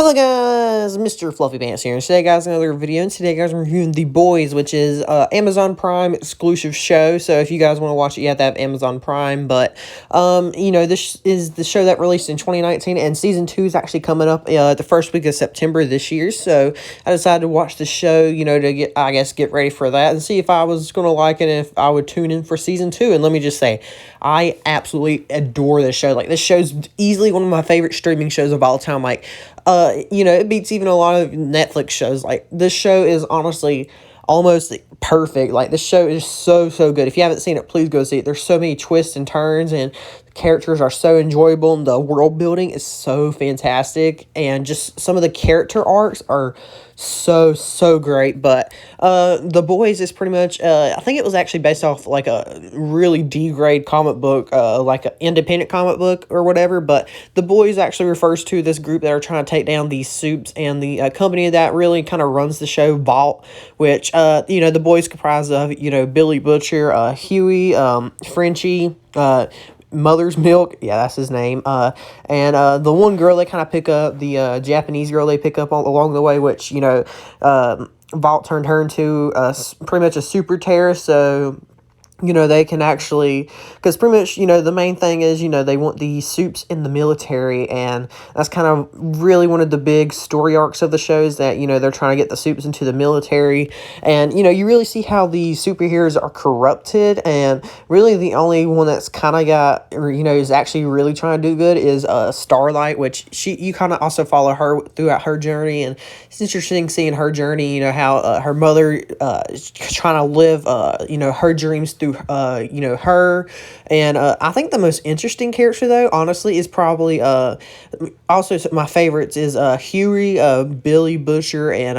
Hello guys, Mr. Fluffy Pants here, and today guys, another video, and today guys, I'm reviewing The Boys, which is Amazon Prime exclusive show. So if you guys want to watch it, you have to have Amazon Prime, but this is the show that released in 2019, and season 2 is actually coming up the first week of September this year. So I decided to watch the show, to get ready for that and see if I was going to like it and if I would tune in for season 2. And let me just say, I absolutely adore this show. Like, this show's easily one of my favorite streaming shows of all time. Like, it beats even a lot of Netflix shows. Like, this show is honestly almost perfect. Like, this show is so good. If you haven't seen it, please go see it. There's so many twists and turns, and the characters are so enjoyable, and the world building is so fantastic, and just some of the character arcs are so great. But The Boys is pretty much I think it was actually based off like a really D-grade comic book, like an independent comic book or whatever. But The Boys actually refers to this group that are trying to take down these Supes, and the company that really kind of runs the show, Vault, which The Boys comprise of Billy Butcher, Huey, Frenchie, Mother's Milk, yeah, that's his name, and the one girl they kind of pick up, the Japanese girl they pick up along the way, which Vault turned her into pretty much a super terrorist. So they can actually, because pretty much, the main thing is, they want the Supes in the military, and that's kind of really one of the big story arcs of the show is that, they're trying to get the Supes into the military, and, you really see how the superheroes are corrupted, and really the only one that's kind of got, or, is actually really trying to do good is Starlight, which you kind of also follow her throughout her journey, and it's interesting seeing her journey, how her mother is trying to live, her dreams through her. And I think the most interesting character, though, honestly, is probably also my favorites is Huey, Billy Butcher, and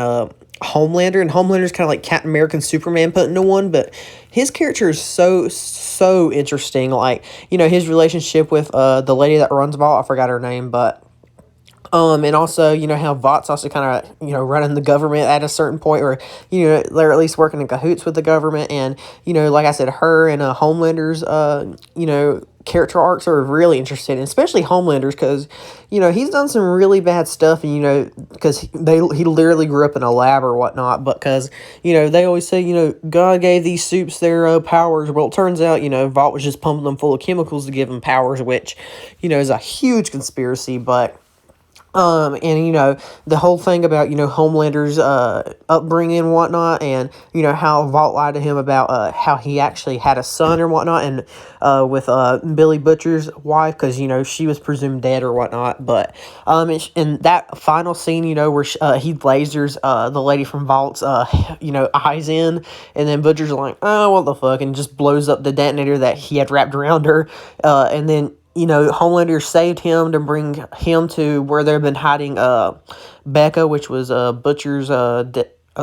Homelander. And Homelander's kind of like Captain America and Superman put into one, but his character is so interesting. Like, his relationship with the lady that runs Vault, I forgot her name, but and also, how Vaught's also kind of, running the government at a certain point, or, they're at least working in cahoots with the government. And, like I said, her and Homelander's, character arcs are really interesting, especially Homelander's, because, he's done some really bad stuff, and, because he literally grew up in a lab or whatnot, but because, they always say, God gave these Supes their powers. Well, it turns out, Vought was just pumping them full of chemicals to give them powers, which, is a huge conspiracy, but the whole thing about, Homelander's, upbringing and whatnot, and, how Vault lied to him about, how he actually had a son or whatnot, and, with, Billy Butcher's wife, because, she was presumed dead or whatnot, but, in that final scene, where, he lasers, the lady from Vault's, eyes in, and then Butcher's like, oh, what the fuck, and just blows up the detonator that he had wrapped around her, and then, Homelander saved him to bring him to where they've been hiding Becca, which was Butcher's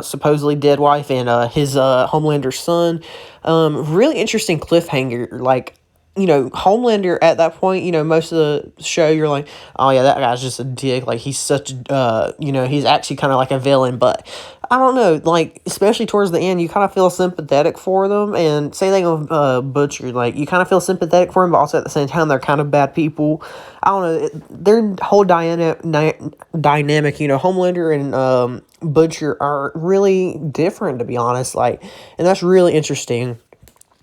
supposedly dead wife, and his Homelander's son. Really interesting cliffhanger. Like, Homelander at that point, most of the show, you're like, oh yeah, that guy's just a dick. Like, he's such, he's actually kind of like a villain, but I don't know, like, especially towards the end, you kind of feel sympathetic for them, and same thing with Butcher, like, you kind of feel sympathetic for him, but also at the same time, they're kind of bad people. I don't know, their whole dynamic, Homelander and Butcher are really different, to be honest, like, and that's really interesting.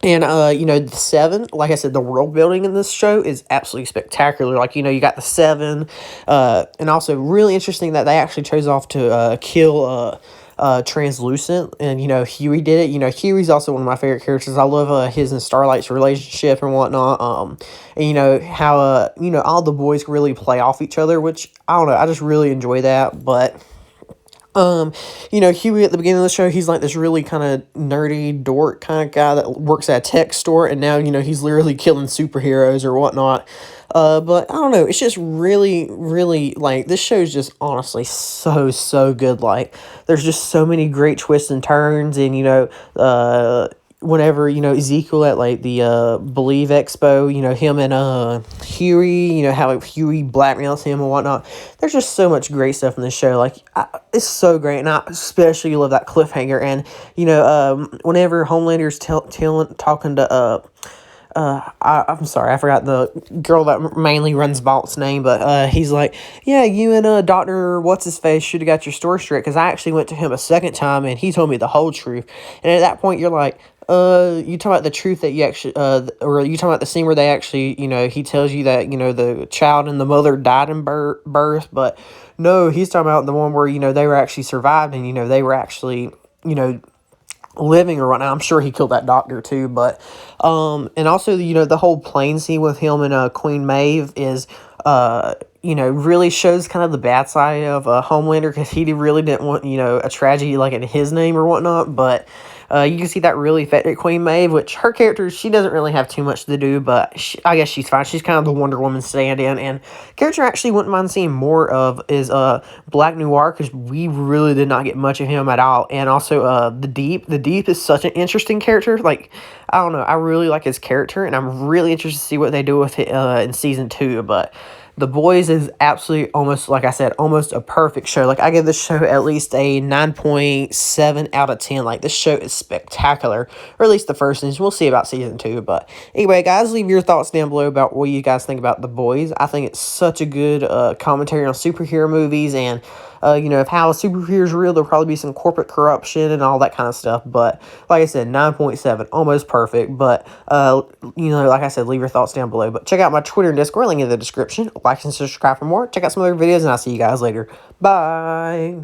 And, the Seven, like I said, the world building in this show is absolutely spectacular. Like, you got the Seven, and also really interesting that they actually chose off to kill Translucent, and, Huey did it. Huey's also one of my favorite characters. I love his and Starlight's relationship and whatnot, and, how, all the boys really play off each other, which, I don't know, I just really enjoy that, but Huey at the beginning of the show, he's like this really kind of nerdy dork kind of guy that works at a tech store, and now, he's literally killing superheroes or whatnot. But I don't know, it's just really, like, this show's just honestly so good. Like, there's just so many great twists and turns, and, whenever, Ezekiel at, like, the, Believe Expo, him and, Huey, how Huey blackmails him and whatnot. There's just so much great stuff in this show. Like, it's so great, and I especially love that cliffhanger, and, whenever Homelander's talking to, I'm sorry, I forgot the girl that mainly runs Vault's name, but he's like, yeah, you and Doctor What's His Face should have got your story straight, because I actually went to him a second time and he told me the whole truth. And at that point, you're like, you talking about the truth that you actually, or you talking about the scene where they actually, he tells you that the child and the mother died in birth, but no, he's talking about the one where they were actually survived, and they were actually living or whatnot. I'm sure he killed that doctor too, but and also the whole plane scene with him and Queen Maeve is really shows kind of the bad side of Homelander, because he really didn't want a tragedy like in his name or whatnot, but you can see that really affected Queen Maeve, which her character, she doesn't really have too much to do, but I guess she's fine. She's kind of the Wonder Woman stand-in, and character I actually wouldn't mind seeing more of is Black Noir, because we really did not get much of him at all, and also The Deep. The Deep is such an interesting character. Like, I don't know, I really like his character, and I'm really interested to see what they do with it in season 2, but The Boys is absolutely, almost, like I said, almost a perfect show. Like, I give this show at least a 9.7 out of 10. Like, this show is spectacular. Or at least the first season. We'll see about season 2. But anyway, guys, leave your thoughts down below about what you guys think about The Boys. I think it's such a good commentary on superhero movies, and if how a superhero is real, there'll probably be some corporate corruption and all that kind of stuff. But like I said, 9.7, almost perfect. But like I said, leave your thoughts down below. But check out my Twitter and Discord, link in the description. Like and subscribe for more. Check out some other videos, and I'll see you guys later. Bye.